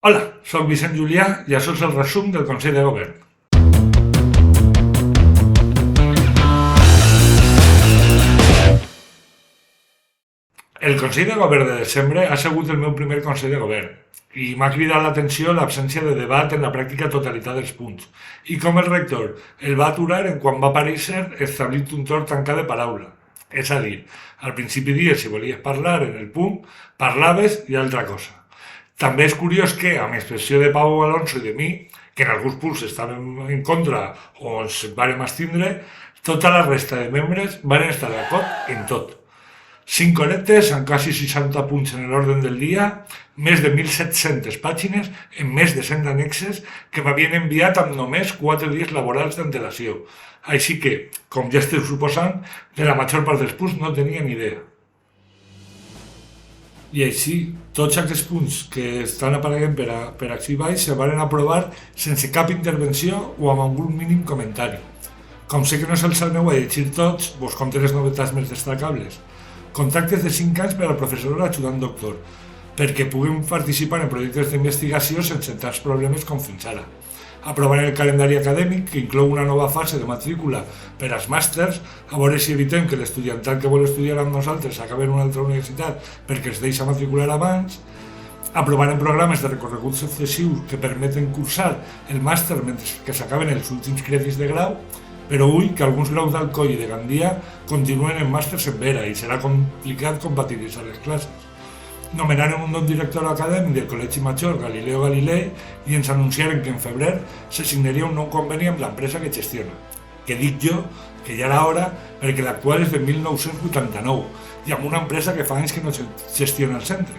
Hola, soc Vicent Julià i això és el resum del Consell de Govern. El Consell de Govern de desembre ha sigut el meu primer Consell de Govern i m'ha cridat l'atenció l'absència de debat en la pràctica totalitat dels punts i com el rector el va aturar en quan va aparèixer establint un torn tancat de paraula. És a dir, al principi dies si volies parlar en el punt, parlaves i altra cosa. També és curiós que, amb excepció de Pau Alonso i de mi, que en alguns punts estàvem en contra o ens vàrem abstindre, tota la resta de membres van estar d'acord en tot. 5 horetes amb quasi 60 punts en l'ordre del dia, més de 1.700 pàgines en més de 100 annexes que m'havien enviat amb només 4 dies laborals d'antelació. Així que, com ja esteu suposant, de la major part dels punts no tenia ni idea. I així, tots aquests punts que estan apareguent per aquí baix se van aprovar sense cap intervenció o amb algun mínim comentari. Com sé que no se'ls aneu a llegir tots, vos conté les novetats més destacables. Contractes de 5 anys per al professor ajudant doctor, perquè puguem participar en projectes d'investigació sense tants problemes com fins ara. Aprovant el calendari acadèmic, que inclou una nova fase de matrícula per als màsters, a veure si evitem que l'estudiantat que vol estudiar amb nosaltres acabi en una altra universitat perquè es deixa matricular abans, aprovant programes de recorregut successius que permeten cursar el màster mentre que s'acaben els últims crèdits de grau, però ull que alguns graus d'Alcoi i de Gandia continuen en màsters en Vera i serà complicat compatibilitzar les classes. Nomenaren un nou director acadèmic del Col·legi Major Galileo Galilei i ens anunciaren que en febrer se signaria un nou conveni amb l'empresa que gestiona. Que dic jo que ja era hora perquè l'actual és de 1989 i amb una empresa que fa anys que no gestiona el centre.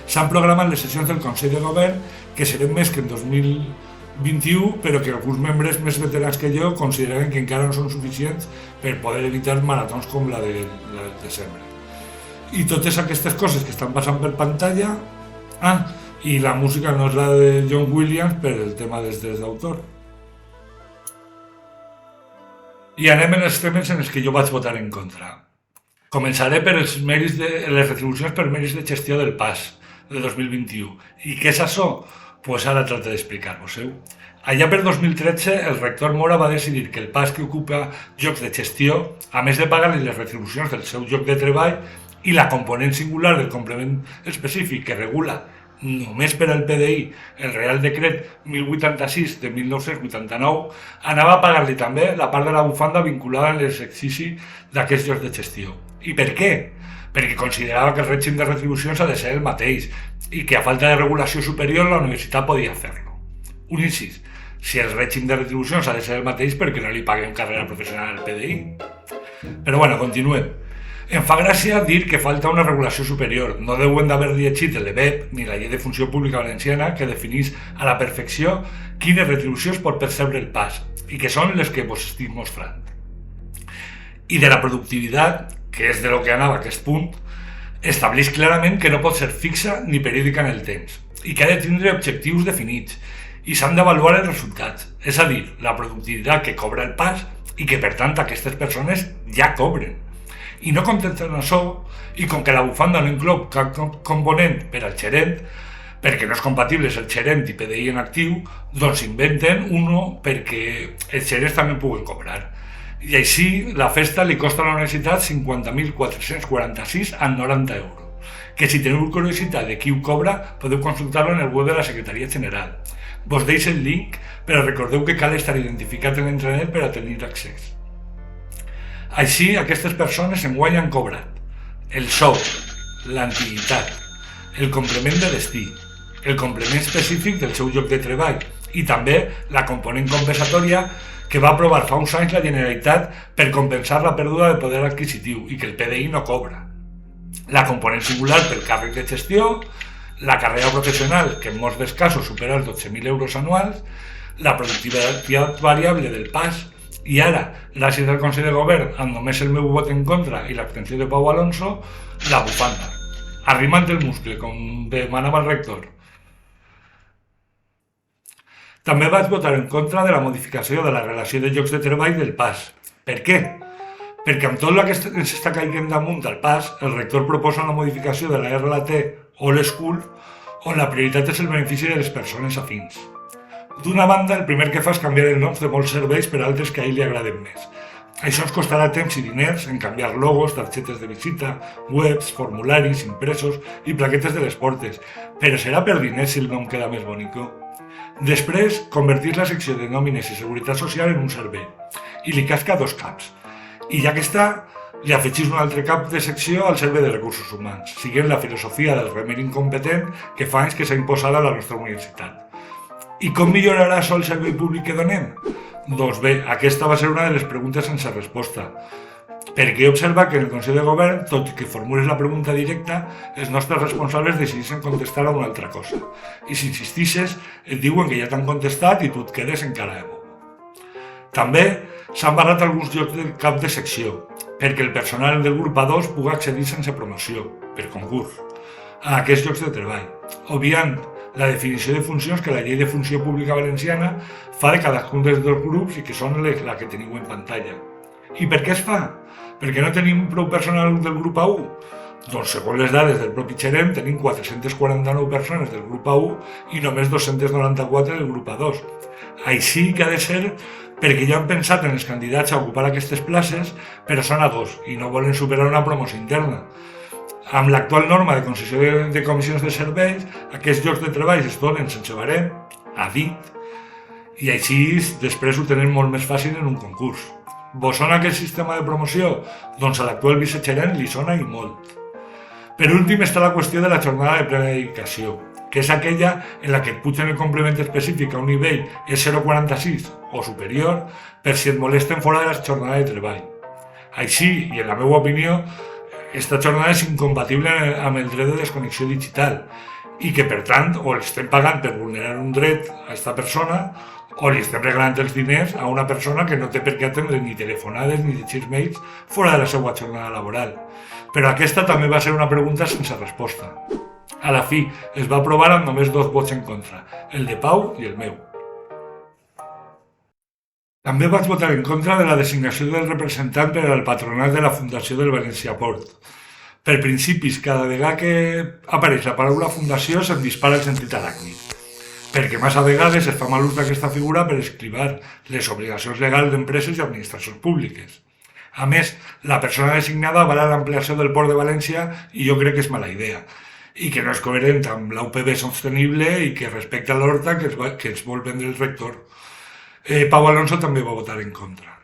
S'han programat les sessions del Consell de Govern que serem més que en 2021, però que alguns membres més veterans que jo consideren que encara no són suficients per poder evitar maratons com la de desembre. I totes aquestes coses que estan passant per pantalla, i la música no és la de John Williams per el tema dels drets d'autor. I anem en els temes en els que jo vaig votar en contra. Començaré per les retribucions per mèrits de gestió del PAS de 2021. I què és això? Pues ara tracto d'explicar-vos-ho. Allà per 2013, el rector Mora va decidir que el PAS que ocupa llocs de gestió, a més de pagar-li les retribucions del seu lloc de treball i la component singular del complement específic que regula només per al PDI el Real Decret 1086 de 1989, anava a pagar-li també la part de la bufanda vinculada en l'exercici d'aquests llocs de gestió. I per què? Perquè considerava que el règim de retribucions ha de ser el mateix i que a falta de regulació superior la universitat podia fer-lo. Un incís, si el règim de retribucions ha de ser el mateix, perquè no li paguem carrera professional al PDI? Però bueno, continuem. Em fa gràcia dir que falta una regulació superior. No deuen d'haver llegit el LEBEP ni la Llei de Funció Pública Valenciana que definís a la perfecció quines retribucions pot percebre el PAS i que són les que vos estic mostrant. I de la productivitat, que és de lo que anava aquest punt, estableix clarament que no pot ser fixa ni periòdica en el temps i que ha de tindre objectius definits i s'han d'avaluar els resultats, és a dir, la productivitat que cobra el PAS i que per tant aquestes persones ja cobren. I no contenten això, i com que la bufanda no inclou cap component per al gerent, perquè no és compatible el gerent i PDI en actiu, doncs inventen uno perquè els gerents també puguen cobrar. I així la festa li costa a la universitat 50.446,90 euros, que si teniu curiositat de qui ho cobra podeu consultar-lo en el web de la Secretaria General. Vos deixo el link, però recordeu que cal estar identificat en l'intranet per a tenir accés. Així, aquestes persones enguany han cobrat el sou, l'antiguitat, el complement de destí, el complement específic del seu lloc de treball i també la component compensatòria que va aprovar fa uns anys la Generalitat per compensar la pèrdua de poder adquisitiu i que el PDI no cobra. La component singular pel càrrec de gestió, la carrera professional, que en molts dels casos supera els 12.000 euros anuals, la productivitat variable del PAS, i ara, gràcies al Consell de Govern, amb només el meu vot en contra i l'abstenció de Pau Alonso, la bufanda. Arrimant el muscle, com demanava el rector. També vaig votar en contra de la modificació de la relació de llocs de treball del PAS. Per què? Perquè amb tot el que ens està caient damunt al PAS, el rector proposa una modificació de la RLT All School on la prioritat és el benefici de les persones afins. D'una banda, el primer que fa és canviar el nom de molts serveis per altres que a ell li agraden més. Això ens costarà temps i diners en canviar logos, targetes de visita, webs, formularis, impresos i plaquetes de les portes, però serà per diners si el nom queda més bonico. Després, convertir la secció de nòmines i seguretat social en un servei, i li casca 2 caps. I ja que està, li afegís un altre cap de secció al servei de recursos humans, seguint la filosofia del remer incompetent que fa anys que s'ha imposat a la nostra universitat. I com millorarà això el servei públic que donem? Doncs bé, aquesta va ser una de les preguntes sense resposta. Perquè he observat que en el Consell de Govern, tot i que formules la pregunta directa, els nostres responsables decideixen contestar a una altra cosa. I si insistixes, et diuen que ja t'han contestat i tu et quedes encara de bobo. També s'han barrat alguns llocs del cap de secció, perquè el personal del grup A2 pugui accedir sense promoció, per concurs, a aquests llocs de treball, obviant la definició de funcions que la Llei de Funció Pública Valenciana fa de cadascun dels 2 grups i que són la que teniu en pantalla. I per què es fa? Perquè no tenim prou personal del grup A1? Doncs segons les dades del propi Xerem tenim 449 persones del grup A1 i només 294 del grup A2. Així que ha de ser perquè ja han pensat en els candidats a ocupar aquestes places, però són A2 i no volen superar una promoció interna. Amb l'actual norma de concessió de comissions de serveis, aquests llocs de treball es donen sense barem, a dit, i així després ho tenen molt més fàcil en un concurs. Vos sona aquest sistema de promoció? Doncs a l'actual vicegerent li sona i molt. Per últim està la qüestió de la jornada de plena dedicació, que és aquella en la que et pugen el complement específic a un nivell E046 o superior per si et molesten fora de la jornada de treball. Així, i en la meva opinió, aquesta jornada és incompatible amb el dret de desconnexió digital i que, per tant, o l'estem pagant per vulnerar un dret a aquesta persona o li estem regalant els diners a una persona que no té per què atendre ni telefonades ni llegir mails fora de la seva jornada laboral. Però aquesta també va ser una pregunta sense resposta. A la fi, es va aprovar amb només 2 vots en contra, el de Pau i el meu. També vaig votar en contra de la designació del representant per al patronat de la Fundació del Valencia Port. Per principis, cada vegada que apareix la paraula fundació se'm dispara el sentit aràcnid, perquè massa vegades es fa mal ús d'aquesta figura per escrivar les obligacions legals d'empreses i administracions públiques. A més, la persona designada avala l'ampliació del Port de València i jo crec que és mala idea, i que no és coherent amb la UPB sostenible i que respecta l'horta que ens vol vendre el rector. Pau Alonso també va votar en contra.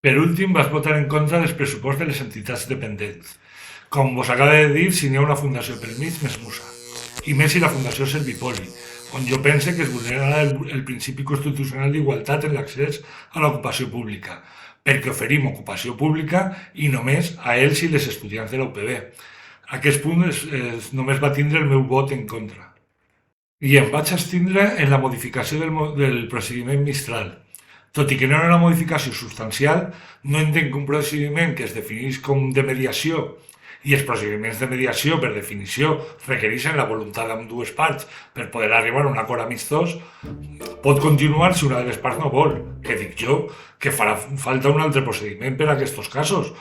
Per últim, vas votar en contra dels pressuposts de les entitats dependents. Com vos acaba de dir, si n'hi ha una fundació pel mig, més musa. I més si la fundació és Servipoli, on jo pense que es vulnerarà el principi constitucional d'igualtat en l'accés a l'ocupació pública, perquè oferim ocupació pública i només a ells i les estudiants de la UPB. Aquest punt només va tindre el meu vot en contra. I em vaig abstindre en la modificació del procediment Mistral. Tot i que no era una modificació substancial, no entenc que un procediment que es defineix com de mediació i els procediments de mediació, per definició, requereixen la voluntat d'ambdues parts per poder arribar a un acord amistós, pot continuar si una de les parts no vol, que dic jo, que farà falta un altre procediment per a aquests casos,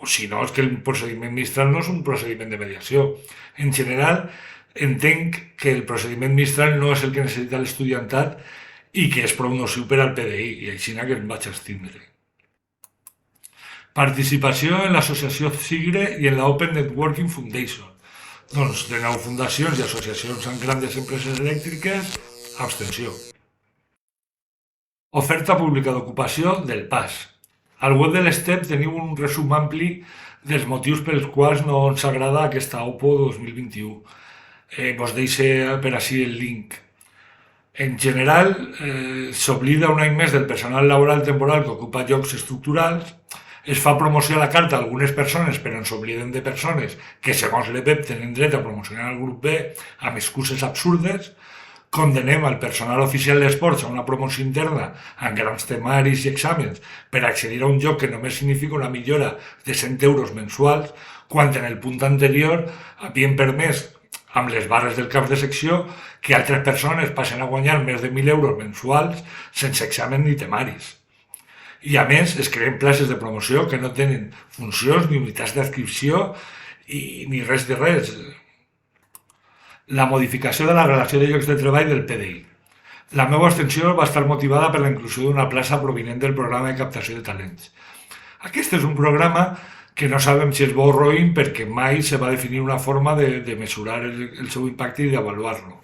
o si no, és que el procediment Mistral no és un procediment de mediació. En general, entenc que el procediment Mistral no és el que necessita l'estudiantat i que és prou nociu per al PDI, i així que em vaig abstindre. Participació en l'associació Sigre i en la Open Networking Foundation. Doncs de nou fundacions i associacions amb grandes empreses elèctriques, abstenció. Oferta pública d'ocupació del PAS. Al web de l'ESTEP teniu un resum ampli dels motius pels quals no ens agrada aquesta OPO 2021. Vos deixo per així el link. En general, s'oblida un any més del personal laboral temporal que ocupa llocs estructurals, es fa promoció a la carta a algunes persones, però ens obliden de persones que, segons l'EPEP, tenen dret a promocionar el grup B amb excuses absurdes, condenem al personal oficial d'esports a una promoció interna amb grans temaris i exàmens per accedir a un lloc que només significa una millora de 100 euros mensuals, quan en el punt anterior havien permès, amb les barres del cap de secció, que altres persones passen a guanyar més de 1.000 euros mensuals sense examen ni temaris. I a més, es creen places de promoció que no tenen funcions ni unitats d'adscripció ni res de res. la modificació de la relació de llocs de treball del PDI. La meva abstenció va estar motivada per la inclusió d'una plaça provinent del programa de captació de talents. Aquest és un programa que no sabem si és bo o roïn perquè mai se va definir una forma de mesurar el seu impacte i d'avaluar-lo.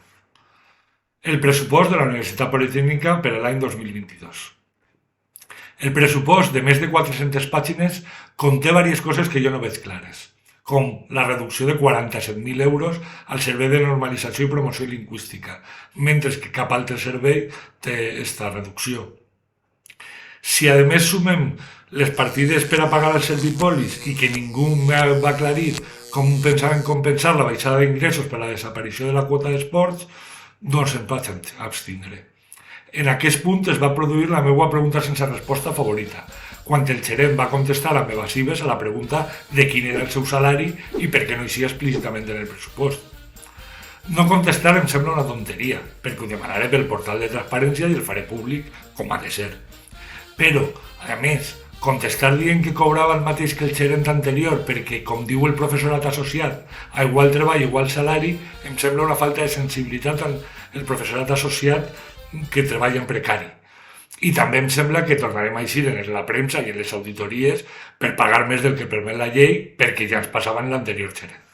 El pressupost de la Universitat Politècnica per a l'any 2022. El pressupost de més de 400 pàgines conté diverses coses que jo no veig clares, com la reducció de 47.000 euros al servei de normalització i promoció lingüística, mentre que cap altre servei té aquesta reducció. Si a més sumem les partides per a pagar els servipolis i que ningú va aclarir com pensaven compensar la baixada d'ingressos per la desaparició de la quota d'esports, doncs em vaig abstindre. En aquest punt es va produir la meva pregunta sense resposta favorita, quan el gerent va contestar amb evasives a la pregunta de quin era el seu salari i per què no hi sia explícitament en el pressupost. No contestar em sembla una tonteria, perquè ho demanaré pel portal de transparència i el faré públic com ha de ser. Però, a més, contestar dient que cobrava el mateix que el gerent anterior perquè, com diu el professorat associat, a igual treball, igual salari, em sembla una falta de sensibilitat al professorat associat que treballa en precari. I també em sembla que tornarem a eixir en la premsa i en les auditories per pagar més del que permet la llei perquè ja ens passava en l'anterior gerent.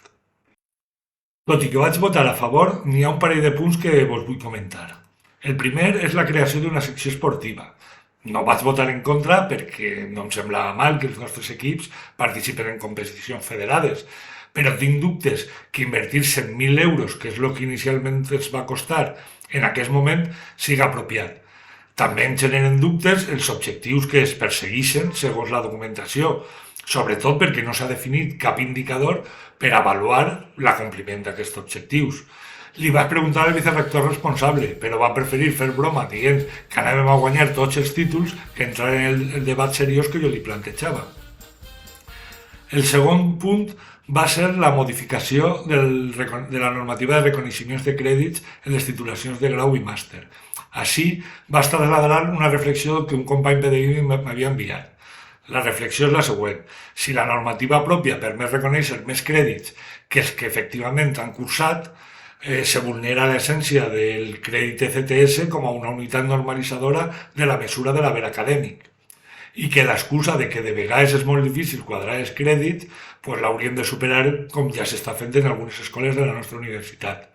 Tot i que vaig votar a favor, n'hi ha un parell de punts que vos vull comentar. El primer és la creació d'una secció esportiva. No vaig votar en contra perquè no em semblava mal que els nostres equips participen en competicions federades, però tinc dubtes que invertir 100.000 euros, que és el que inicialment ens va costar, en aquest moment siga apropiat. També em generen dubtes els objectius que es persegueixen segons la documentació, sobretot perquè no s'ha definit cap indicador per avaluar l'acompliment d'aquests objectius. Li vaig preguntar al vicerector responsable, però va preferir fer broma dient que anàvem a guanyar tots els títols que entrar en el debat seriós que jo li plantejava. El segon punt va ser la modificació de la normativa de reconeixements de crèdits en les titulacions de grau i màster. Així va estar traslladant una reflexió que un company PDI m'havia enviat. La reflexió és la següent. Si la normativa pròpia permet reconèixer més crèdits que els que efectivament han cursat, se vulnera l'essència del crèdit ECTS com a una unitat normalitzadora de la mesura de l'haver acadèmic. I que l'excusa de que de vegades és molt difícil quadrar els crèdits l'hauríem de superar com ja s'està fent en algunes escoles de la nostra universitat.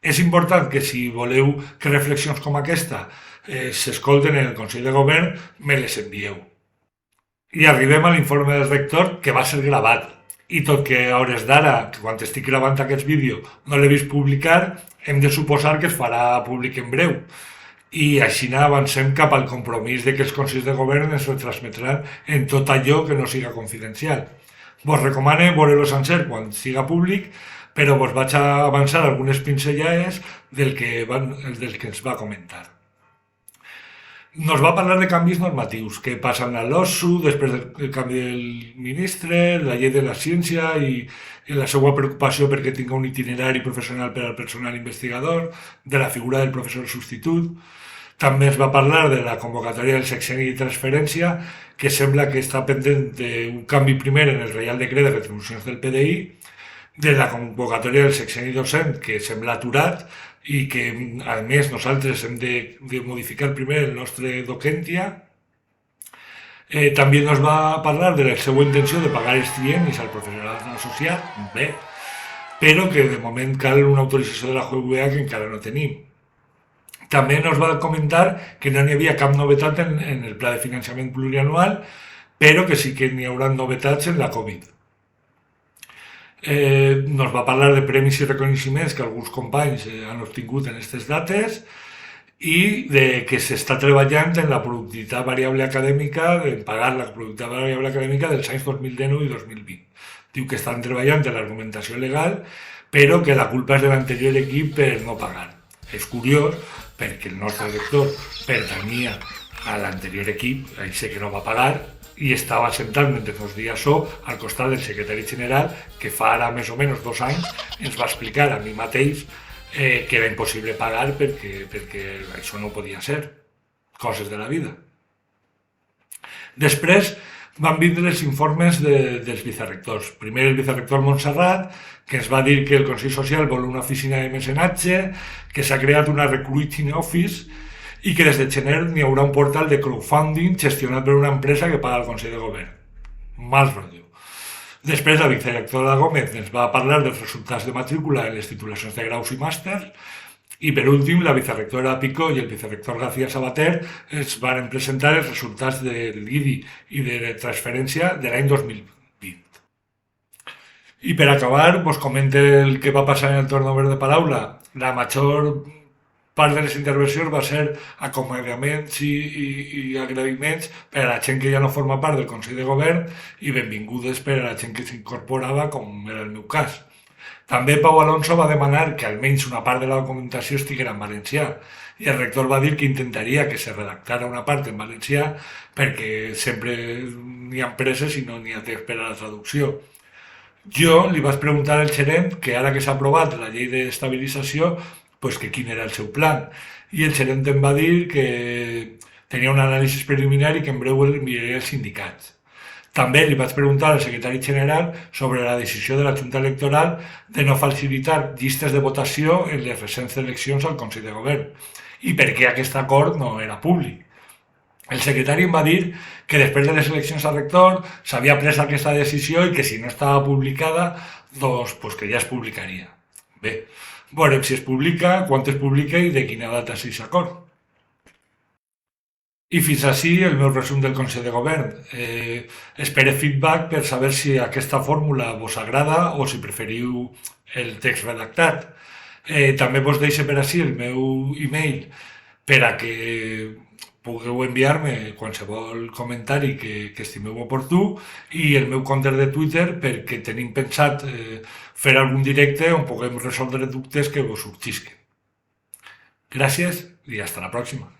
És important que si voleu que reflexions com aquesta s'escolten en el Consell de Govern, me les envieu. I arribem a l'informe del rector, que va ser gravat. I tot que a hores d'ara, que quan estic gravant aquest vídeo no l'he vist publicar, hem de suposar que es farà públic en breu. I així avancem cap al compromís de que els Consells de Govern ens retransmetran en tot allò que no siga confidencial. Vos recomano veure-lo sencer quan siga públic, però vos vaig a avançar algunes pinzellades del que ens va comentar. Nos va parlar de canvis normatius, que passen a l'OSSU després del canvi del ministre, la llei de la ciència i la seva preocupació perquè tingui un itinerari professional per al personal investigador, de la figura del professor substitut. També es va parlar de la convocatòria del sexenni de transferència, que sembla que està pendent d'un canvi primer en el Reial Decret de Retribucions del PDI, de la convocatòria del sexenni docent, que sembla aturat, i que, a més, nosaltres hem de modificar primer el nostre Docentia. També ens va parlar de la seva intenció de pagar els triennis al professorat associat, bé, però que de moment cal una autorització de la JUVEA que encara no tenim. També ens va comentar que no n'hi havia cap novetat en el pla de finançament plurianual, però que sí que n'hi haurà novetats en la Covid. Nos va parlar de premis i reconeixements que alguns companys han obtingut en aquestes dates i de que s'està treballant en la productivitat variable acadèmica, en pagar la productivitat variable acadèmica dels anys 2019 i 2020. Diu que estan treballant en l'argumentació legal, però que la culpa és de l'anterior equip per no pagar. És curiós perquè el nostre rector pertanyia a l'anterior equip, ahí sé que no va pagar, i estava sentat mentre ens deia això al costat del secretari general, que fa ara més o menys 2 anys ens va explicar a mi mateix que era impossible pagar perquè això no podia ser, coses de la vida. Després van vindre els informes dels vicerrectors. Primer el vicerrector Montserrat, que ens va dir que el Consell Social vol una oficina de mecenatge, que s'ha creat una recruiting office i que des de gener n'hi haurà un portal de crowdfunding gestionat per una empresa que paga el Consell de Govern. Mal rotllo. Després la vicerectora Gómez ens va parlar dels resultats de matrícula en les titulacions de graus i màsters i per últim la vicerectora Picó i el vicerector García Sabater ens van presentar els resultats de l'IDI i de transferència de l'any 2020. I per acabar, vos comento el que va passar en el torn obert de paraula. La major part de les intervencions va ser acomiadaments i agraïments per a la gent que ja no forma part del Consell de Govern i benvingudes per a la gent que s'incorporava, com era el meu cas. També Pau Alonso va demanar que almenys una part de la documentació estiguera en valencià i el rector va dir que intentaria que se redactara una part en valencià perquè sempre n'hi ha empreses i no n'hi ha temps per a la traducció. Jo li vaig preguntar al gerent que ara que s'ha aprovat la llei d'estabilització, pues que quin era el seu plan. I el gerent em va dir que tenia un anàlisi preliminar i que en breu el enviaria als sindicats. També li vaig preguntar al secretari general sobre la decisió de la Junta Electoral de no facilitar llistes de votació en les recents eleccions al Consell de Govern i per què aquest acord no era públic. El secretari em va dir que després de les eleccions al rector s'havia pres aquesta decisió i que si no estava publicada, doncs pues que ja es publicaria. Bé, veurem si es publica, quan es publica i de quina data s'acord. I fins així el meu resum del Consell de Govern. Espero feedback per saber si aquesta fórmula vos agrada o si preferiu el text redactat. També vos deixo per així el meu e-mail per a que pugueu enviar-me qualsevol comentari que estimeu oportú i el meu compte de Twitter perquè tenim pensat fer algun directe on puguem resoldre dubtes que vos sorgisquen. Gràcies i fins la pròxima.